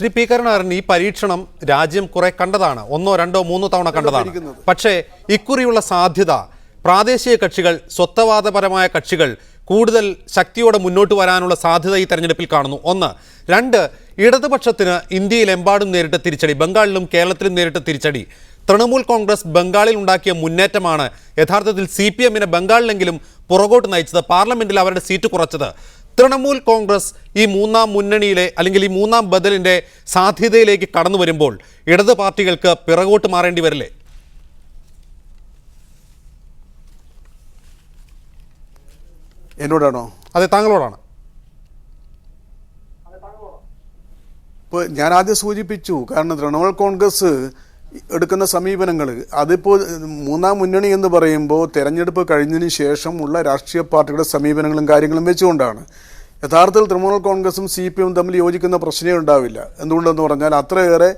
Shri P Karunakaran, ഈ പരീക്ഷണം രാജ്യം കുറെ കണ്ടതാണ്, 1, 2, 3 തവണ കണ്ടതാണ്. പക്ഷേ ഇക്കുറിയുള്ള സാധ്യത പ്രാദേശിക കക്ഷികൾ, സ്വത്വവാദപരമായ കക്ഷികൾ കൂടുതൽ ശക്തിയോടെ മുന്നോട്ട് വരാനുള്ള സാധ്യത ഈ തെരഞ്ഞെടുപ്പിൽ കാണുന്നു. 1. 2, ഇടതുപക്ഷത്തിന് ഇന്ത്യയിലെമ്പാടും നേരിട്ട തിരിച്ചടി, ബംഗാളിലും കേരളത്തിലും നേരിട്ട തിരിച്ചടി. തൃണമൂൽ കോൺഗ്രസ് ബംഗാളിൽ ഉണ്ടാക്കിയ മുന്നേറ്റമാണ് യഥാർത്ഥത്തിൽ CPM-നെ ബംഗാളിലെങ്കിലും പുറകോട്ട് നയിച്ചത്, പാർലമെന്റിൽ അവരുടെ സീറ്റ് കുറച്ചത്. തൃണമൂൽ കോൺഗ്രസ് ഈ മൂന്നാം മുന്നണിയിലെ അല്ലെങ്കിൽ ഈ മൂന്നാം ബദലിൻ്റെ സാധ്യതയിലേക്ക് കടന്നു വരുമ്പോൾ ഇടത് പാർട്ടികൾക്ക് പിറകോട്ട് മാറേണ്ടി വരില്ലേ? എന്നോടാണോ? അതെ, താങ്കളോടാണ്. ഇപ്പോൾ ഞാൻ ആദ്യം സൂചിപ്പിച്ചു, കാരണം തൃണമൂൽ കോൺഗ്രസ് എടുക്കുന്ന സമീപനങ്ങൾ, അതിപ്പോൾ മൂന്നാം മുന്നണി എന്ന് പറയുമ്പോൾ തെരഞ്ഞെടുപ്പ് കഴിഞ്ഞതിന് ശേഷം ഉള്ള രാഷ്ട്രീയ പാർട്ടികളുടെ സമീപനങ്ങളും കാര്യങ്ങളും വെച്ചുകൊണ്ടാണ്. യഥാർത്ഥത്തിൽ തൃണമൂൽ കോൺഗ്രസും CPM തമ്മിൽ യോജിക്കുന്ന പ്രശ്നമേ ഉണ്ടാവില്ല. എന്തുകൊണ്ടെന്ന് പറഞ്ഞാൽ അത്രയേറെ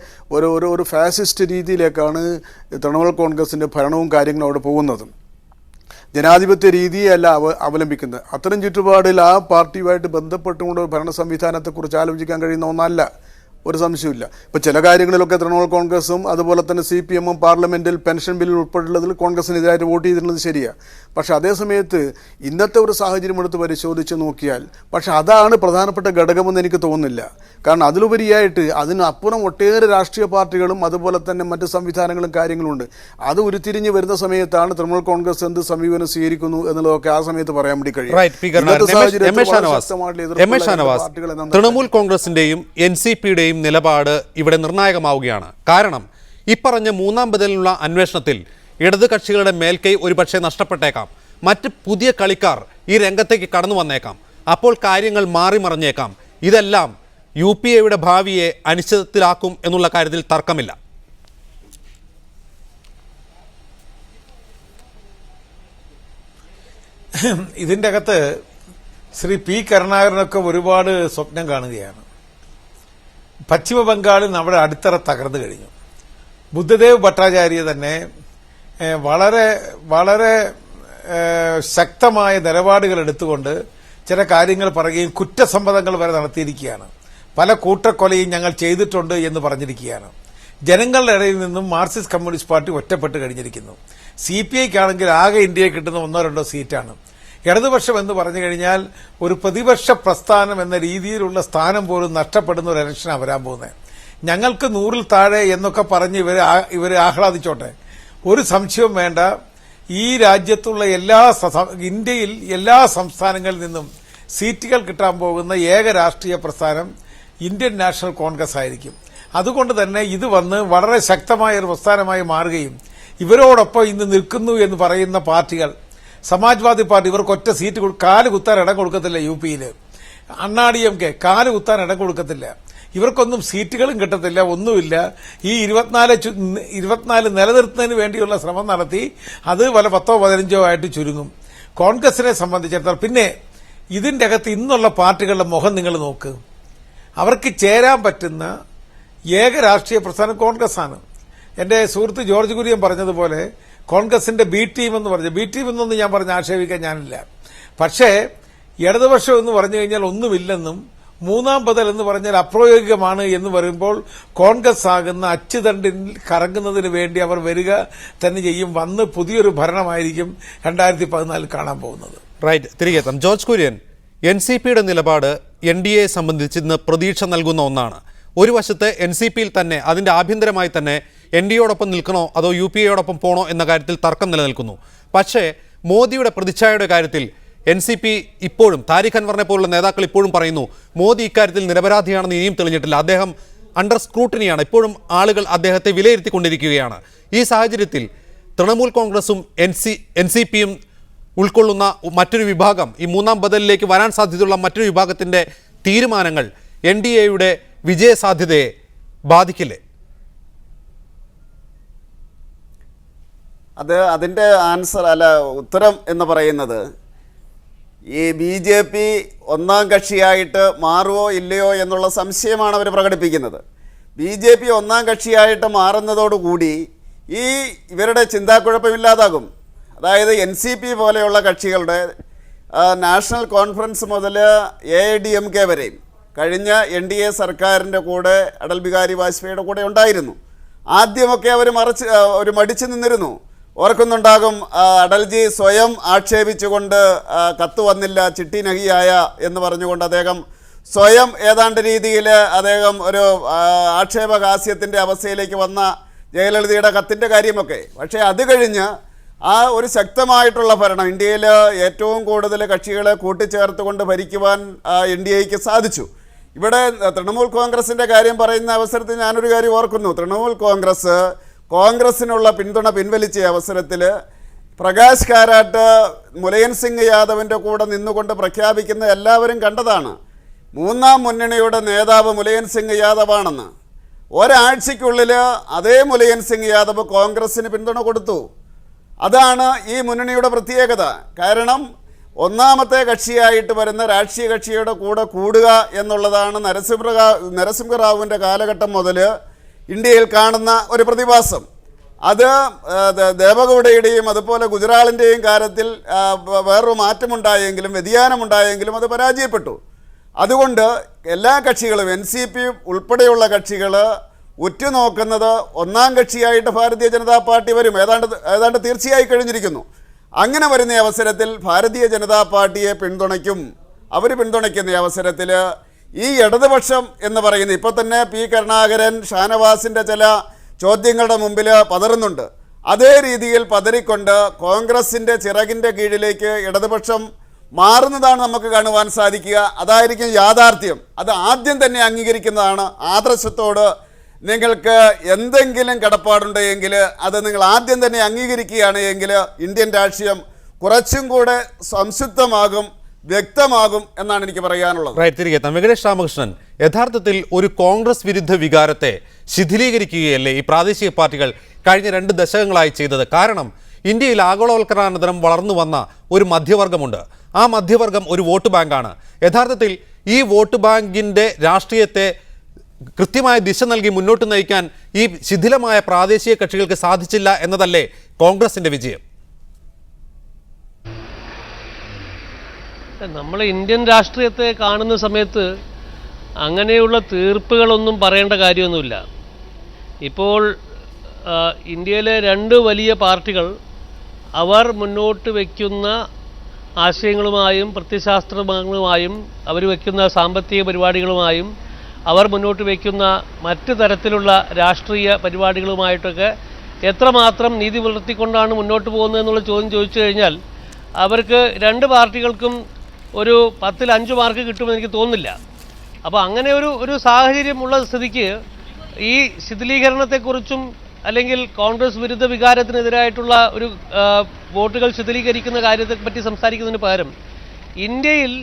ഒരു ഫാസിസ്റ്റ് രീതിയിലേക്കാണ് തൃണമൂൽ കോൺഗ്രസിൻ്റെ ഭരണവും കാര്യങ്ങളും അവിടെ പോകുന്നത്. ജനാധിപത്യ രീതിയല്ല അവലംബിക്കുന്നത്. അത്തരം ചുറ്റുപാടിൽ ആ പാർട്ടിയുമായിട്ട് ബന്ധപ്പെട്ടുകൊണ്ട് ഭരണ സംവിധാനത്തെക്കുറിച്ച് ആലോചിക്കാൻ കഴിയുന്ന ഒന്നല്ല, ഒരു സംശയമില്ല. ഇപ്പോൾ ചില കാര്യങ്ങളിലൊക്കെ തൃണമൂൽ കോൺഗ്രസും അതുപോലെ തന്നെ CPM-ഉം പാർലമെൻറ്റിൽ പെൻഷൻ ബില്ലിൽ ഉൾപ്പെട്ടുള്ളതിൽ കോൺഗ്രസിനെതിരായിട്ട് വോട്ട് ചെയ്തിരുന്നത് ശരിയാണ്. പക്ഷേ അതേസമയത്ത് ഇന്നത്തെ ഒരു സാഹചര്യം എടുത്ത് പരിശോധിച്ച് നോക്കിയാൽ പക്ഷേ അതാണ് പ്രധാനപ്പെട്ട ഘടകമെന്ന് എനിക്ക് തോന്നുന്നില്ല. കാരണം അതിലുപരിയായിട്ട് അതിനപ്പുറം ഒട്ടേറെ രാഷ്ട്രീയ പാർട്ടികളും അതുപോലെ തന്നെ മറ്റ് സംവിധാനങ്ങളും കാര്യങ്ങളുണ്ട്. അത് ഉരുത്തിരിഞ്ഞ് വരുന്ന സമയത്താണ് തൃണമൂൽ കോൺഗ്രസ് എന്ത് സമീപനം സ്വീകരിക്കുന്നു എന്നുള്ളതൊക്കെ ആ സമയത്ത് പറയാൻ വേണ്ടി കഴിയും. തൃണമൂൽ കോൺഗ്രസിന്റെയും NCP-യുടെയും നിലപാട് ഇവിടെ നിർണായകമാവുകയാണ്. കാരണം ഈ പറഞ്ഞ മൂന്നാം ബദലിനുള്ള അന്വേഷണത്തിൽ ഇടത് കക്ഷികളുടെ മേൽക്കൈ ഒരുപക്ഷെ നഷ്ടപ്പെട്ടേക്കാം, മറ്റ് പുതിയ കളിക്കാർ ഈ രംഗത്തേക്ക് കടന്നു വന്നേക്കാം, അപ്പോൾ കാര്യങ്ങൾ മാറി മറിഞ്ഞേക്കാം. ഇതെല്ലാം UPA-യുടെ ഭാവിയെ അനിശ്ചിതത്തിലാക്കും എന്നുള്ള കാര്യത്തിൽ തർക്കമില്ല. ഇതിൻ്റെ അകത്ത് ശ്രീ പി കരുണാകരനൊക്കെ ഒരുപാട് സ്വപ്നം കാണുകയാണ്. പശ്ചിമ ബംഗാളിൽ നമ്മുടെ അടിത്തറ തകർന്നു കഴിഞ്ഞു. ബുദ്ധദേവ് ഭട്ടാചാര്യ തന്നെ വളരെ വളരെ ശക്തമായ നിലപാടുകൾ എടുത്തുകൊണ്ട് ചില കാര്യങ്ങൾ പറയുകയും കുറ്റസമ്മതങ്ങൾ വരെ നടത്തിയിരിക്കുകയാണ്. പല കൂട്ടക്കൊലയും ഞങ്ങൾ ചെയ്തിട്ടുണ്ട് എന്ന് പറഞ്ഞിരിക്കുകയാണ്. ജനങ്ങളുടെ ഇടയിൽ നിന്നും മാർക്സിസ്റ്റ് കമ്മ്യൂണിസ്റ്റ് പാർട്ടി ഒറ്റപ്പെട്ട് കഴിഞ്ഞിരിക്കുന്നു. CPI-ക്കാണെങ്കിൽ ആകെ ഇന്ത്യയിൽ കിട്ടുന്ന 1-2 സീറ്റാണ്. ഇടതുപക്ഷം എന്ന് പറഞ്ഞു കഴിഞ്ഞാൽ ഒരു പ്രതിപക്ഷ പ്രസ്ഥാനം എന്ന രീതിയിലുള്ള സ്ഥാനം പോലും നഷ്ടപ്പെടുന്ന ഒരു ഇലക്ഷനാണ് വരാൻ പോകുന്നത്. ഞങ്ങൾക്ക് 100-ൽ താഴെ എന്നൊക്കെ പറഞ്ഞ് ഇവർ ആഹ്ലാദിച്ചോട്ടെ, ഒരു സംശയവും വേണ്ട. ഈ രാജ്യത്തുള്ള ഇന്ത്യയിൽ എല്ലാ സംസ്ഥാനങ്ങളിൽ നിന്നും സീറ്റുകൾ കിട്ടാൻ പോകുന്ന ഏക രാഷ്ട്രീയ പ്രസ്ഥാനം ഇന്ത്യൻ നാഷണൽ കോൺഗ്രസ് ആയിരിക്കും. അതുകൊണ്ട് തന്നെ ഇത് വന്ന് വളരെ ശക്തമായ ഒരു പ്രസ്ഥാനമായി മാറുകയും ഇവരോടൊപ്പം ഇന്ന് നിൽക്കുന്നു എന്ന് പറയുന്ന പാർട്ടികൾ, സമാജ്വാദി പാർട്ടി ഇവർക്ക് ഒറ്റ സീറ്റ് കാല് കുത്താൻ ഇടം കൊടുക്കത്തില്ല. UP-യിൽ അണ്ണാ DMK കാല് കുത്താൻ ഇടം കൊടുക്കത്തില്ല. ഇവർക്കൊന്നും സീറ്റുകളും കിട്ടത്തില്ല, ഒന്നുമില്ല. ഈ 24 നിലനിർത്തുന്നതിന് വേണ്ടിയുള്ള ശ്രമം നടത്തി അത് വല്ല 10-15 ആയിട്ട് ചുരുങ്ങും. കോൺഗ്രസിനെ സംബന്ധിച്ചിടത്തോളം പിന്നെ ഇതിന്റെ അകത്ത് ഇന്നുള്ള പാർട്ടികളുടെ മുഖം നിങ്ങൾ നോക്ക്. അവർക്ക് ചേരാൻ പറ്റുന്ന ഏക രാഷ്ട്രീയ പ്രസ്ഥാനം കോൺഗ്രസ് ആണ്. എന്റെ സുഹൃത്ത് ജോർജ് കുര്യൻ പറഞ്ഞതുപോലെ കോൺഗ്രസിന്റെ B ടീം എന്ന് പറഞ്ഞു, B ടീം എന്നൊന്നും ഞാൻ പറഞ്ഞ് ആക്ഷേപിക്കാൻ ഞാനില്ല. പക്ഷേ ഇടതുപക്ഷം എന്ന് പറഞ്ഞു കഴിഞ്ഞാൽ ഒന്നുമില്ലെന്നും മൂന്നാം ബദൽ എന്ന് പറഞ്ഞാൽ അപ്രായോഗികമാണ് എന്ന് പറയുമ്പോൾ കോൺഗ്രസ് ആകുന്ന അച്ചുതണ്ടിൽ കറങ്ങുന്നതിന് വേണ്ടി അവർ വരിക തന്നെ ചെയ്യും. വന്ന് പുതിയൊരു ഭരണമായിരിക്കും 2014 കാണാൻ പോകുന്നത്. റൈറ്റ്, തിരികെ എത്താം. ജോർജ് കുര്യൻ, NCP-യുടെ നിലപാട് NDA സംബന്ധിച്ച് ഇന്ന് പ്രതീക്ഷ നൽകുന്ന ഒന്നാണ്. ഒരു വശത്ത് NCP-യിൽ തന്നെ അതിൻ്റെ ആഭ്യന്തരമായി തന്നെ NDA-യോടൊപ്പം നിൽക്കണോ അതോ UPA-യോടൊപ്പം പോകണോ എന്ന കാര്യത്തിൽ തർക്കം നിലനിൽക്കുന്നു. പക്ഷേ മോദിയുടെ പ്രതിച്ഛായയുടെ കാര്യത്തിൽ NCP ഇപ്പോഴും, താരിഖ് അൻവറിനെ പോലുള്ള നേതാക്കൾ ഇപ്പോഴും പറയുന്നു മോദി ഇക്കാര്യത്തിൽ നിരപരാധിയാണെന്ന് ഇനിയും തെളിഞ്ഞിട്ടില്ല, അദ്ദേഹം അണ്ടർ സ്ക്രൂട്ടിനിയാണ്, ഇപ്പോഴും ആളുകൾ അദ്ദേഹത്തെ വിലയിരുത്തിക്കൊണ്ടിരിക്കുകയാണ്. ഈ സാഹചര്യത്തിൽ തൃണമൂൽ കോൺഗ്രസും NCP-യും ഉൾക്കൊള്ളുന്ന മറ്റൊരു വിഭാഗം, ഈ മൂന്നാം ബദലിലേക്ക് വരാൻ സാധ്യതയുള്ള മറ്റൊരു വിഭാഗത്തിൻ്റെ തീരുമാനങ്ങൾ NDA-യുടെ വിജയസാധ്യതയെ ബാധിക്കില്ലേ? അതിൻ്റെ ഉത്തരം എന്ന് പറയുന്നത് ഈ BJP ഒന്നാം കക്ഷിയായിട്ട് മാറുമോ ഇല്ലയോ എന്നുള്ള സംശയമാണ് അവർ പ്രകടിപ്പിക്കുന്നത്. BJP ഒന്നാം കക്ഷിയായിട്ട് മാറുന്നതോടുകൂടി ഇവരുടെ ചിന്താക്കുഴപ്പമില്ലാതാകും. അതായത് NCP പോലെയുള്ള കക്ഷികളുടെ നാഷണൽ കോൺഫറൻസ് മുതൽ AIDMK വരെയും കഴിഞ്ഞ NDA സർക്കാരിൻ്റെ കൂടെ അടൽ ബിഹാരി വാജ്പേയിയുടെ കൂടെ ഉണ്ടായിരുന്നു. ആദ്യമൊക്കെ അവർ മടിച്ചു നിന്നിരുന്നു. ഓർക്കുന്നുണ്ടാകും, അടൽജി സ്വയം ആക്ഷേപിച്ചുകൊണ്ട് കത്ത് വന്നില്ല, ചിട്ടി നഹിയായ എന്ന് പറഞ്ഞുകൊണ്ട് അദ്ദേഹം സ്വയം ഏതാണ്ട് രീതിയിൽ അദ്ദേഹം ഒരു ആക്ഷേപഹാസ്യത്തിൻ്റെ അവസ്ഥയിലേക്ക് വന്ന ജയലളിതയുടെ കത്തിൻ്റെ കാര്യമൊക്കെ. പക്ഷേ അത് കഴിഞ്ഞ് ആ ഒരു ശക്തമായിട്ടുള്ള ഭരണം, ഇന്ത്യയിൽ ഏറ്റവും കൂടുതൽ കക്ഷികളെ കൂട്ടിച്ചേർത്തുകൊണ്ട് ഭരിക്കുവാൻ NDAക്ക് സാധിച്ചു. ഇവിടെ തൃണമൂൽ കോൺഗ്രസിൻ്റെ കാര്യം പറയുന്ന അവസരത്തിൽ ഞാനൊരു കാര്യം ഓർക്കുന്നു. തൃണമൂൽ കോൺഗ്രസിനുള്ള പിന്തുണ പിൻവലിച്ച അവസരത്തിൽ പ്രകാശ് കാരാട്ട് മുലയൻ സിംഗ് യാദവിൻ്റെ കൂടെ നിന്നുകൊണ്ട് പ്രഖ്യാപിക്കുന്ന എല്ലാവരും കണ്ടതാണ്. മൂന്നാം മുന്നണിയുടെ നേതാവ് മുലയൻ സിംഗ് യാദവാണെന്ന്. ഒരാഴ്ചയ്ക്കുള്ളിൽ അതേ മുലയൻ സിംഗ് യാദവ് കോൺഗ്രസിന് പിന്തുണ കൊടുത്തു. അതാണ് ഈ മുന്നണിയുടെ പ്രത്യേകത. കാരണം ഒന്നാമത്തെ കക്ഷിയായിട്ട് വരുന്ന രാഷ്ട്രീയ കക്ഷിയുടെ കൂടെ കൂടുക എന്നുള്ളതാണ് നരസിംഹറാവുവിൻ്റെ കാലഘട്ടം മുതൽ ഇന്ത്യയിൽ കാണുന്ന ഒരു പ്രതിഭാസം. അത് ദേവഗൌഡയുടെയും അതുപോലെ ഗുജറാളിൻ്റെയും കാര്യത്തിൽ വേറൊരു മാറ്റമുണ്ടായെങ്കിലും വ്യതിയാനമുണ്ടായെങ്കിലും അത് പരാജയപ്പെട്ടു. അതുകൊണ്ട് എല്ലാ കക്ഷികളും NCP ഉൾപ്പെടെയുള്ള കക്ഷികൾ ഉറ്റുനോക്കുന്നത് ഒന്നാം കക്ഷിയായിട്ട് ഭാരതീയ ജനതാ പാർട്ടി വരും, ഏതാണ്ട് തീർച്ചയായി കഴിഞ്ഞിരിക്കുന്നു. അങ്ങനെ വരുന്ന അവസരത്തിൽ ഭാരതീയ ജനതാ പാർട്ടിയെ പിന്തുണയ്ക്കും. അവർ പിന്തുണയ്ക്കുന്ന അവസരത്തിൽ ഈ ഇടതുപക്ഷം എന്ന് പറയുന്നത് ഇപ്പോൾ തന്നെ P. കരുണാകരൻ ഷാനവാസിൻ്റെ ചില ചോദ്യങ്ങളുടെ മുമ്പിൽ പതറുന്നുണ്ട്. അതേ രീതിയിൽ പതറിക്കൊണ്ട് കോൺഗ്രസിൻ്റെ ചിറകിൻ്റെ കീഴിലേക്ക് ഇടതുപക്ഷം മാറുന്നതാണ് നമുക്ക് കാണുവാൻ സാധിക്കുക. അതായിരിക്കും യാഥാർത്ഥ്യം. അത് ആദ്യം തന്നെ അംഗീകരിക്കുന്നതാണ്. ആദർശത്തോട് നിങ്ങൾക്ക് എന്തെങ്കിലും കടപ്പാടുണ്ടെങ്കിൽ അത് നിങ്ങൾ ആദ്യം തന്നെ അംഗീകരിക്കുകയാണ് എങ്കിൽ ഇന്ത്യൻ രാഷ്ട്രീയം കുറച്ചും കൂടെ സംശുദ്ധമാകും, വ്യക്തമാകും എന്നാണ് എനിക്ക് പറയാനുള്ളത്. തിരികെ വെങ്കടേഷ് രാമകൃഷ്ണൻ, യഥാർത്ഥത്തിൽ ഒരു കോൺഗ്രസ് വിരുദ്ധ വികാരത്തെ ശിഥിലീകരിക്കുകയല്ലേ ഈ പ്രാദേശിക പാർട്ടികൾ കഴിഞ്ഞ 2 ദശകങ്ങളായി ചെയ്തത്? കാരണം ഇന്ത്യയിൽ ആഗോളവൽക്കരണാനന്തരം വളർന്നു വന്ന ഒരു മധ്യവർഗമുണ്ട്. ആ മധ്യവർഗം ഒരു വോട്ട് ബാങ്കാണ്. യഥാർത്ഥത്തിൽ ഈ വോട്ട് ബാങ്കിൻ്റെ രാഷ്ട്രീയത്തെ കൃത്യമായ ദിശ നൽകി മുന്നോട്ട് നയിക്കാൻ ഈ ശിഥിലമായ പ്രാദേശിക കക്ഷികൾക്ക് സാധിച്ചില്ല എന്നതല്ലേ കോൺഗ്രസിൻ്റെ വിജയം? നമ്മൾ ഇന്ത്യൻ രാഷ്ട്രീയത്തെ കാണുന്ന സമയത്ത് അങ്ങനെയുള്ള തീർപ്പുകളൊന്നും പറയേണ്ട കാര്യമൊന്നുമില്ല. ഇപ്പോൾ ഇന്ത്യയിലെ 2 വലിയ പാർട്ടികൾ അവർ മുന്നോട്ട് വയ്ക്കുന്ന ആശയങ്ങളുമായും പ്രത്യയശാസ്ത്രങ്ങളുമായും അവർ വയ്ക്കുന്ന സാമ്പത്തിക പരിപാടികളുമായും അവർ മുന്നോട്ട് വയ്ക്കുന്ന മറ്റ് തരത്തിലുള്ള രാഷ്ട്രീയ പരിപാടികളുമായിട്ടൊക്കെ എത്രമാത്രം നീതി പുലർത്തിക്കൊണ്ടാണ് മുന്നോട്ട് പോകുന്നത് എന്നുള്ള ചോദ്യം ചോദിച്ചു കഴിഞ്ഞാൽ അവർക്ക് 2 പാർട്ടികൾക്കും ഒരു 10-ൽ 5 മാർക്ക് കിട്ടുമെന്ന് എനിക്ക് തോന്നുന്നില്ല. അപ്പോൾ അങ്ങനെ ഒരു സാഹചര്യമുള്ള സ്ഥിതിക്ക് ഈ ശിഥിലീകരണത്തെക്കുറിച്ചും അല്ലെങ്കിൽ കോൺഗ്രസ് വിരുദ്ധ വികാരത്തിനെതിരായിട്ടുള്ള ഒരു വോട്ടുകൾ ശിഥിലീകരിക്കുന്ന കാര്യത്തെപ്പറ്റി സംസാരിക്കുന്നതിന് പകരം ഇന്ത്യയിൽ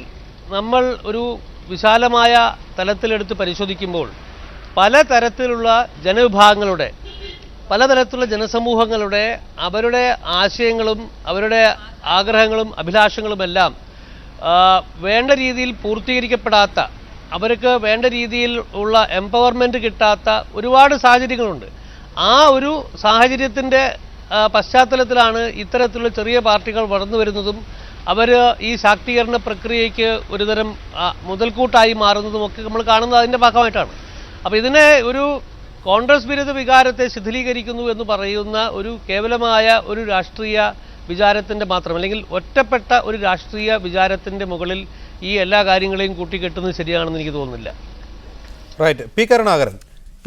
നമ്മൾ ഒരു വിശാലമായ തലത്തിലെടുത്ത് പരിശോധിക്കുമ്പോൾ പലതരത്തിലുള്ള ജനവിഭാഗങ്ങളുടെ, പലതരത്തിലുള്ള ജനസമൂഹങ്ങളുടെ അവരുടെ ആശയങ്ങളും അവരുടെ ആഗ്രഹങ്ങളും അഭിലാഷങ്ങളുമെല്ലാം വേണ്ട രീതിയിൽ പൂർത്തീകരിക്കപ്പെടാത്ത, അവർക്ക് വേണ്ട രീതിയിൽ ഉള്ള എംപവർമെൻറ്റ് കിട്ടാത്ത ഒരുപാട് സാഹചര്യങ്ങളുണ്ട്. ആ ഒരു സാഹചര്യത്തിൻ്റെ പശ്ചാത്തലത്തിലാണ് ഇത്തരത്തിലുള്ള ചെറിയ പാർട്ടികൾ വളർന്നു വരുന്നതും അവർ ഈ ശാക്തീകരണ പ്രക്രിയയ്ക്ക് ഒരുതരം മുതൽക്കൂട്ടായി മാറുന്നതുമൊക്കെ നമ്മൾ കാണുന്നത് അതിൻ്റെ ഭാഗമായിട്ടാണ്. അപ്പോൾ ഇതിനെ ഒരു കോൺഗ്രസ് വിരുദ്ധ വികാരത്തെ ശിഥിലീകരിക്കുന്നു എന്ന് പറയുന്ന ഒരു കേവലമായ ഒരു രാഷ്ട്രീയ വിചാരത്തിൻ്റെ മാത്രം, അല്ലെങ്കിൽ ഒറ്റപ്പെട്ട ഒരു രാഷ്ട്രീയ വിചാരത്തിൻ്റെ മുകളിൽ ഈ എല്ലാ കാര്യങ്ങളെയും കൂട്ടിക്കെട്ടുന്നത് ശരിയാണെന്ന് എനിക്ക് തോന്നുന്നില്ല. P. കരുണാകരൻ,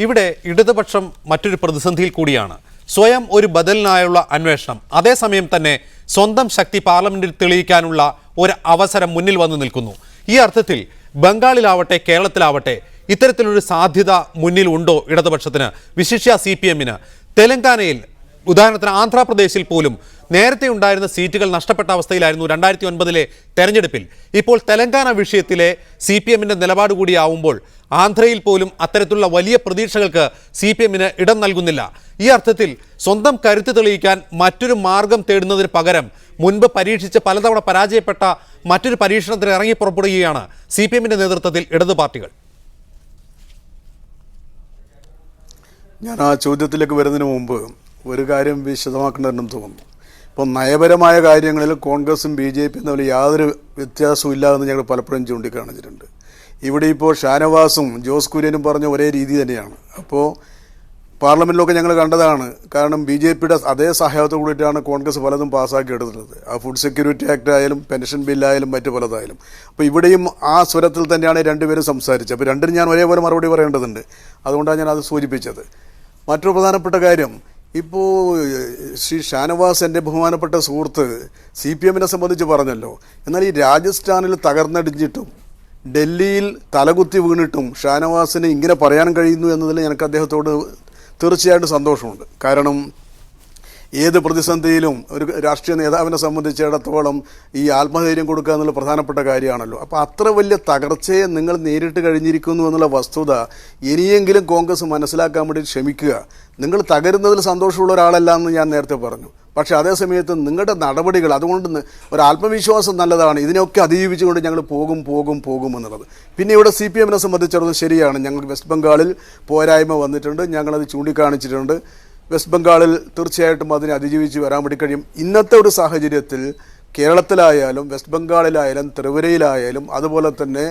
ഇവിടെ ഇടതുപക്ഷം മറ്റൊരു പ്രതിസന്ധിയിൽ കൂടിയാണ്. സ്വയം ഒരു ബദലിനായുള്ള അന്വേഷണം, അതേസമയം തന്നെ സ്വന്തം ശക്തി പാർലമെന്റിൽ തെളിയിക്കാനുള്ള ഒരു അവസരം മുന്നിൽ വന്നു നിൽക്കുന്നു. ഈ അർത്ഥത്തിൽ ബംഗാളിലാവട്ടെ കേരളത്തിലാവട്ടെ ഇത്തരത്തിലൊരു സാധ്യത മുന്നിലുണ്ടോ ഇടതുപക്ഷത്തിന്, വിശിഷ്യ CPM-ന്? തെലങ്കാനയിൽ, ഉദാഹരണത്തിന് ആന്ധ്രാപ്രദേശിൽ പോലും നേരത്തെ ഉണ്ടായിരുന്ന സീറ്റുകൾ നഷ്ടപ്പെട്ട അവസ്ഥയിലായിരുന്നു 2009-ലെ തെരഞ്ഞെടുപ്പിൽ. ഇപ്പോൾ തെലങ്കാന വിഷയത്തിലെ CPM-ന്റെ നിലപാട് കൂടിയാവുമ്പോൾ ആന്ധ്രയിൽ പോലും അത്തരത്തിലുള്ള വലിയ പ്രതീക്ഷകൾക്ക് CPM-ന് ഇടം നൽകുന്നില്ല. ഈ അർത്ഥത്തിൽ സ്വന്തം കരുത്ത് തെളിയിക്കാൻ മറ്റൊരു മാർഗം തേടുന്നതിന് പകരം മുൻപ് പരീക്ഷിച്ച് പലതവണ പരാജയപ്പെട്ട മറ്റൊരു പരീക്ഷണത്തിന് ഇറങ്ങി പുറപ്പെടുകയാണ് CPM-ന്റെ നേതൃത്വത്തിൽ ഇടതു പാർട്ടികൾ. ഞാൻ ആ ചോദ്യത്തിലേക്ക് വരുന്നതിന് മുമ്പ് ഒരു കാര്യം വിശദമാക്കേണ്ടതെന്ന് തോന്നുന്നു. ഇപ്പോൾ നയപരമായ കാര്യങ്ങളിൽ കോൺഗ്രസും BJP തമ്മിൽ യാതൊരു വ്യത്യാസവും ഇല്ലാതെന്ന് ഞങ്ങൾ പലപ്പോഴും ചൂണ്ടിക്കാണിച്ചിട്ടുണ്ട്. ഇവിടെ ഇപ്പോൾ ഷാനവാസും ജോസ് കുര്യനും പറഞ്ഞ ഒരേ രീതി തന്നെയാണ്. അപ്പോൾ പാർലമെൻറ്റിലൊക്കെ ഞങ്ങൾ കണ്ടതാണ്. കാരണം BJPയുടെ അതേ സഹായത്തോട് കൂടിയിട്ടാണ് കോൺഗ്രസ് പലതും പാസ്സാക്കി എടുത്തിട്ടുള്ളത്. ആ ഫുഡ് സെക്യൂരിറ്റി ആക്ട് ആയാലും പെൻഷൻ ബില്ലായാലും മറ്റു പലതായാലും. അപ്പോൾ ഇവിടെയും ആ സ്വരത്തിൽ തന്നെയാണ് രണ്ടുപേരും സംസാരിച്ചത്. അപ്പോൾ രണ്ടിനും ഞാൻ ഒരേപോലെ മറുപടി പറയേണ്ടതുണ്ട്. അതുകൊണ്ടാണ് ഞാൻ അത് സൂചിപ്പിച്ചത്. മറ്റൊരു പ്രധാനപ്പെട്ട കാര്യം, ഇപ്പോൾ ശ്രീ ഷാനവാസ് എൻ്റെ ബഹുമാനപ്പെട്ട സുഹൃത്ത് CPM-നെ സംബന്ധിച്ച് പറഞ്ഞല്ലോ. എന്നാൽ ഈ രാജസ്ഥാനിൽ തകർന്നടിഞ്ഞിട്ടും ഡൽഹിയിൽ തലകുത്തി വീണിട്ടും ഷാനവാസിന് ഇങ്ങനെ പറയാൻ കഴിയുന്നു എന്നതിൽ എനിക്ക് അദ്ദേഹത്തോട് തീർച്ചയായിട്ടും സന്തോഷമുണ്ട്. കാരണം ഏത് പ്രതിസന്ധിയിലും ഒരു രാഷ്ട്രീയ നേതാവിനെ സംബന്ധിച്ചിടത്തോളം ഈ ആത്മധൈര്യം കൊടുക്കുക എന്നുള്ള പ്രധാനപ്പെട്ട കാര്യമാണല്ലോ. അപ്പോൾ അത്ര വലിയ തകർച്ചയെ നിങ്ങൾ നേരിട്ട് കഴിഞ്ഞിരിക്കുന്നു എന്നുള്ള വസ്തുത ഇനിയെങ്കിലും കോൺഗ്രസ് മനസ്സിലാക്കാൻ വേണ്ടി ശ്രമിക്കുക. നിങ്ങൾ തകരുന്നതിൽ സന്തോഷമുള്ള ഒരാളല്ല എന്ന് ഞാൻ നേരത്തെ പറഞ്ഞു. പക്ഷേ അതേ സമയത്ത് നിങ്ങളുടെ നടപടികൾ, അതുകൊണ്ട് ഒരു ആത്മവിശ്വാസം നല്ലതാണ്. ഇതിനെയൊക്കെ അതിജീവിച്ചുകൊണ്ട് ഞങ്ങൾ പോകും എന്നുള്ളത്. പിന്നെ ഇവിടെ CPM-നെ സംബന്ധിച്ചിടത്തോളം ശരിയാണ്, ഞങ്ങൾക്ക് വെസ്റ്റ് ബംഗാളിൽ പോരായ്മ വന്നിട്ടുണ്ട്, ഞങ്ങളത് ചൂണ്ടിക്കാണിച്ചിട്ടുണ്ട്. വെസ്റ്റ് ബംഗാളിൽ തീർച്ചയായിട്ടും അതിനെ അതിജീവിച്ച് വരാൻ വേണ്ടി കഴിയും. ഇന്നത്തെ ഒരു സാഹചര്യത്തിൽ കേരളത്തിലായാലും വെസ്റ്റ് ബംഗാളിലായാലും ത്രിപുരയിലായാലും അതുപോലെ തന്നെ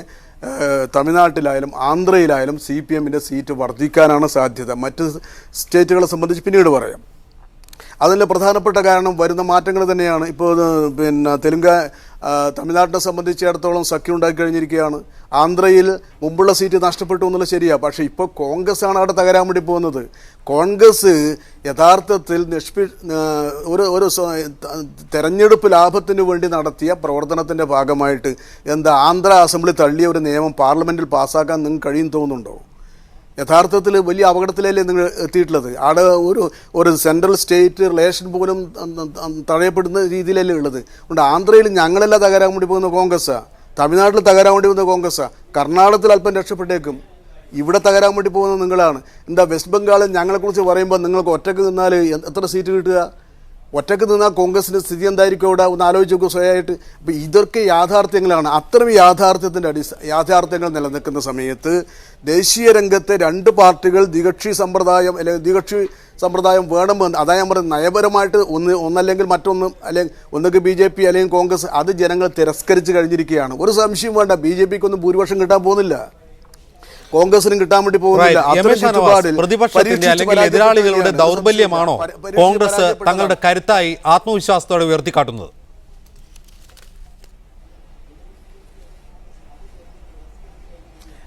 തമിഴ്നാട്ടിലായാലും ആന്ധ്രയിലായാലും CPM-ൻ്റെ സീറ്റ് വർദ്ധിക്കാനാണ് സാധ്യത. മറ്റ് സ്റ്റേറ്റുകളെ സംബന്ധിച്ച് പിന്നീട് പറയാം. അതിൻ്റെ പ്രധാനപ്പെട്ട കാരണം വരുന്ന മാറ്റങ്ങൾ തന്നെയാണ്. ഇപ്പോൾ തമിഴ്നാട്ടിനെ സംബന്ധിച്ചിടത്തോളം സഖ്യം ഉണ്ടാക്കി കഴിഞ്ഞിരിക്കുകയാണ്. ആന്ധ്രയിൽ മുമ്പുള്ള സീറ്റ് നഷ്ടപ്പെട്ടു എന്നുള്ളത് ശരിയാണ്. പക്ഷേ ഇപ്പോൾ കോൺഗ്രസ് ആണ് അവിടെ തകരാൻ വേണ്ടി പോകുന്നത്. കോൺഗ്രസ് യഥാർത്ഥത്തിൽ ഒരു തെരഞ്ഞെടുപ്പ് ലാഭത്തിന് വേണ്ടി നടത്തിയ പ്രവർത്തനത്തിൻ്റെ ഭാഗമായിട്ട് ആന്ധ്ര അസംബ്ലി തള്ളിയ ഒരു നിയമം പാർലമെൻറ്റിൽ പാസ്സാക്കാൻ നിങ്ങൾക്ക് കഴിയും തോന്നുന്നുണ്ടോ? യഥാർത്ഥത്തിൽ വലിയ അപകടത്തിലല്ലേ നിങ്ങൾ എത്തിയിട്ടുള്ളത്. അവിടെ ഒരു സെൻട്രൽ സ്റ്റേറ്റ് റിലേഷൻ പോലും തടയപ്പെടുന്ന രീതിയിലല്ലേ ഉള്ളത്. അതുകൊണ്ട് ആന്ധ്രയിൽ ഞങ്ങളെല്ലാം തകരാൻ വേണ്ടി പോകുന്ന കോൺഗ്രസ്സാണ്, തമിഴ്നാട്ടിൽ തകരാൻ വേണ്ടി പോകുന്ന കോൺഗ്രസ്സാണ്, കർണാടകത്തിൽ അല്പം രക്ഷപ്പെട്ടേക്കും, ഇവിടെ തകരാൻ വേണ്ടി പോകുന്നത് നിങ്ങളാണ്. വെസ്റ്റ് ബംഗാളിൽ ഞങ്ങളെക്കുറിച്ച് പറയുമ്പോൾ നിങ്ങൾക്ക് ഒറ്റക്ക് നിന്നാൽ എത്ര സീറ്റ് കിട്ടുക? ഒറ്റക്ക് നിന്നാൽ കോൺഗ്രസിൻ്റെ സ്ഥിതി എന്തായിരിക്കും അവിടെ ഒന്ന് ആലോചിച്ച് നോക്കുക സ്വയമായിട്ട്. അപ്പോൾ ഇതൊക്കെ യാഥാർത്ഥ്യങ്ങളാണ്. അത്തരം യാഥാർത്ഥ്യങ്ങൾ നിലനിൽക്കുന്ന സമയത്ത് ദേശീയ രംഗത്തെ രണ്ട് പാർട്ടികൾ ദ്വികക്ഷി സമ്പ്രദായം വേണമെന്ന്, അതാ ഞാൻ പറയുന്നത്, നയപരമായിട്ട് ഒന്നല്ലെങ്കിൽ മറ്റൊന്ന്, അല്ലെങ്കിൽ ഒന്നുകിൽ BJP അല്ലെങ്കിൽ കോൺഗ്രസ്, അത് ജനങ്ങൾ തിരസ്കരിച്ച് കഴിഞ്ഞിരിക്കുകയാണ്. ഒരു സംശയം വേണ്ട, BJPക്കൊന്നും ഭൂരിപക്ഷം കിട്ടാൻ പോകുന്നില്ല, കോൺഗ്രസിനും കിട്ടാൻ വേണ്ടി പോകുന്നില്ല. പ്രതിപക്ഷത്തിന്റെ അല്ലെങ്കിൽ എതിരാളികളുടെ ദൗർബല്യമാണോ കോൺഗ്രസ് തങ്ങളുടെ കരുത്തായി ആത്മവിശ്വാസത്തോടെ ഉയർത്തിക്കാട്ടുന്നത്?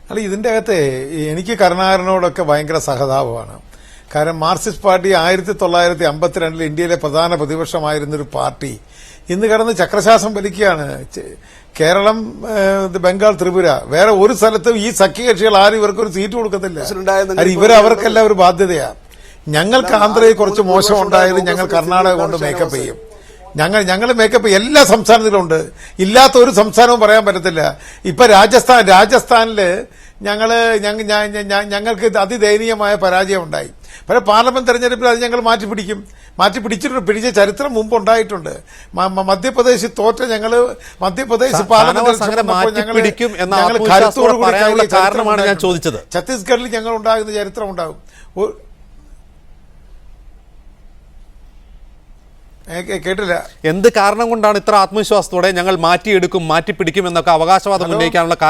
അല്ല, ഇതിന്റെ അകത്ത് എനിക്ക് കരുണാകരനോടൊക്കെ ഭയങ്കര സഹതാപമാണ്. കാരണം മാർക്സിസ്റ്റ് പാർട്ടി 1952 ഇന്ത്യയിലെ പ്രധാന പ്രതിപക്ഷമായിരുന്നൊരു പാർട്ടി ഇന്ന് കടന്ന് ചക്രശ്വാസം വലിക്കുകയാണ്. കേരളം, ബംഗാൾ, ത്രിപുര, വേറെ ഒരു സ്ഥലത്തും ഈ സഖ്യകക്ഷികൾ ആരും ഇവർക്കൊരു സീറ്റ് കൊടുക്കത്തില്ല. അവർക്കെല്ലാം ഒരു ബാധ്യതയാണ്. ഞങ്ങൾക്ക് ആന്ധ്രയിൽ കുറച്ച് മോശം ഉണ്ടായത് ഞങ്ങൾ കർണാടക കൊണ്ട് മേക്കപ്പ് ചെയ്യും. ഞങ്ങൾ മേക്കപ്പ് എല്ലാ സംസ്ഥാനത്തിലും ഉണ്ട്. ഇല്ലാത്ത ഒരു സംസ്ഥാനവും പറയാൻ പറ്റത്തില്ല. ഇപ്പൊ രാജസ്ഥാനില് ഞങ്ങൾക്ക് അതിദയനീയമായ പരാജയം ഉണ്ടായി. പക്ഷേ പാർലമെന്റ് തെരഞ്ഞെടുപ്പിൽ അത് ഞങ്ങൾ പിടിച്ച ചരിത്രം മുമ്പ് ഉണ്ടായിട്ടുണ്ട്. മധ്യപ്രദേശിൽ തോറ്റ മധ്യപ്രദേശ് ചോദിച്ചത് ഛത്തീസ്ഗഡിൽ ഞങ്ങൾ ഉണ്ടാകുന്ന ചരിത്രം ഉണ്ടാകും. കേട്ടില്ല. എന്ത് കാരണം കൊണ്ടാണ് ഇത്ര ആത്മവിശ്വാസത്തോടെ ഞങ്ങൾ മാറ്റിയെടുക്കും, മാറ്റിപ്പിടിക്കും എന്നൊക്കെ അവകാശവാദം ഉന്നയിക്കാനുള്ള കാരണം?